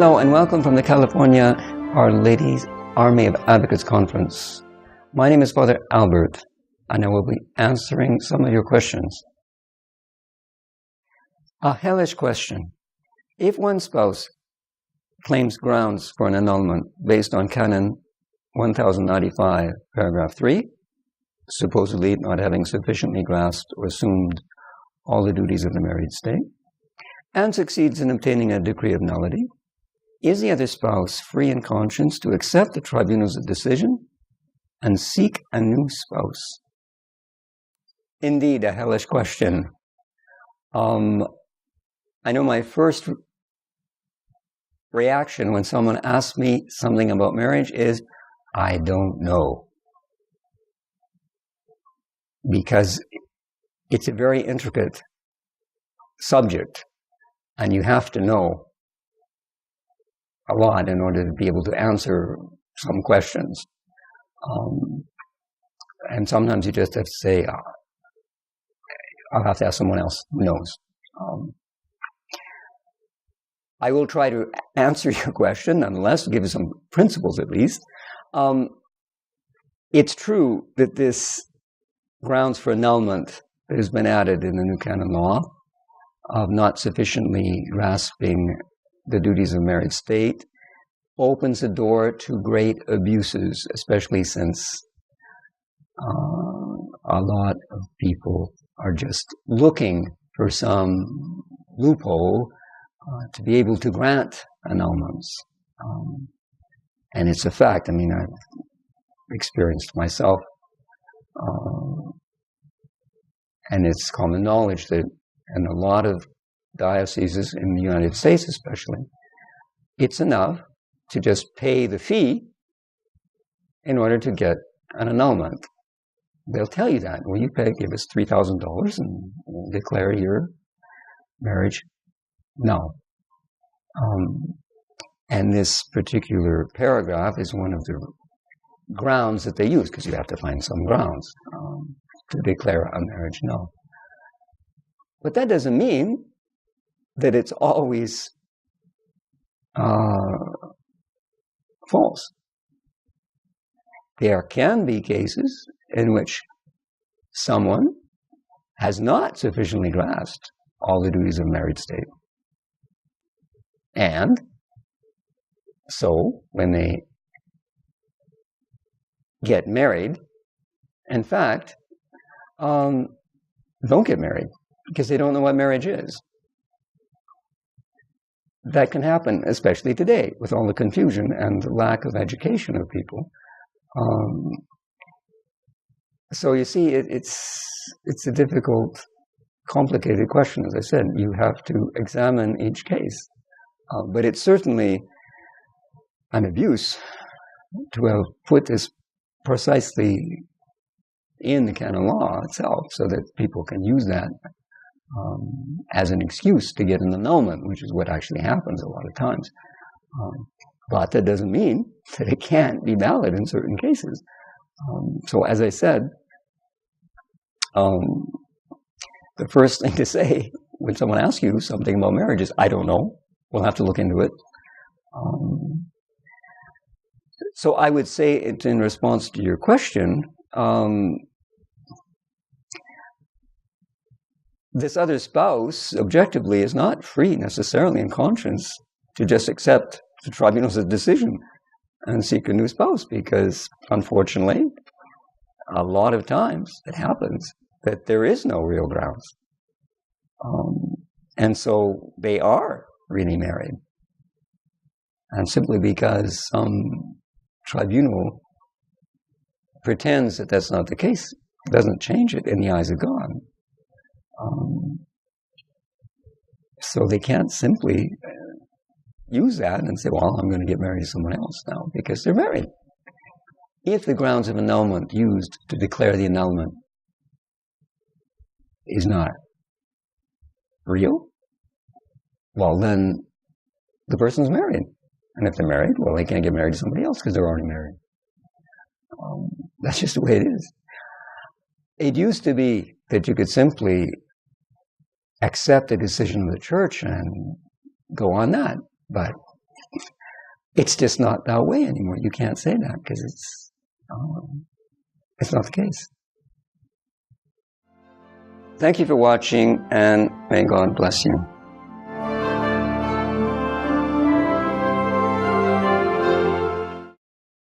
Hello and welcome from the California Our Lady's Army of Advocates Conference. My name is Father Albert, and I will be answering some of your questions. A hellish question. If one spouse claims grounds for an annulment based on Canon 1095, paragraph 3, supposedly not having sufficiently grasped or assumed all the duties of the married state, and succeeds in obtaining a decree of nullity, is the other spouse free in conscience to accept the tribunal's decision and seek a new spouse? Indeed, a hellish question. I know my first reaction when someone asks me something about marriage is, I don't know. Because it's a very intricate subject, and you have to know a lot in order to be able to answer some questions. And sometimes you just have to say, I'll have to ask someone else who knows. I will try to answer your question, nonetheless, to give you some principles at least. It's true that this grounds for annulment that has been added in the new canon law of not sufficiently grasping the duties of married state opens the door to great abuses, especially since a lot of people are just looking for some loophole to be able to grant annulments. And it's a fact. I mean, I've experienced myself. And it's common knowledge that in a lot of dioceses in the United States especially, it's enough to just pay the fee in order to get an annulment. They'll tell you that. Well, you give us $3,000 and we'll declare your marriage null. And this particular paragraph is one of the grounds that they use, because you have to find some grounds to declare a marriage null. But that doesn't mean that it's always false. There can be cases in which someone has not sufficiently grasped all the duties of married state. And so when they get married, in fact, don't get married because they don't know what marriage is. That can happen, especially today, with all the confusion and the lack of education of people. So you see, it's a difficult, complicated question. As I said, you have to examine each case. But it's certainly an abuse to have put this precisely in the canon law itself, so that people can use that as an excuse to get an annulment, which is what actually happens a lot of times. But that doesn't mean that it can't be valid in certain cases. So as I said, the first thing to say when someone asks you something about marriage is, I don't know. We'll have to look into it. So I would say, in response to your question, this other spouse, objectively, is not free necessarily in conscience to just accept the tribunal's decision and seek a new spouse, because, unfortunately, a lot of times it happens that there is no real grounds. And so they are really married. And simply because some tribunal pretends that that's not the case, doesn't change it in the eyes of God. So they can't simply use that and say, well, I'm going to get married to someone else now, because they're married. If the grounds of annulment used to declare the annulment is not real, well, then the person's married. And if they're married, well, they can't get married to somebody else because they're already married. That's just the way it is. It used to be that you could simply accept a decision of the church and go on that. But it's just not that way anymore. You can't say that because it's not the case. Thank you for watching, and may God bless you.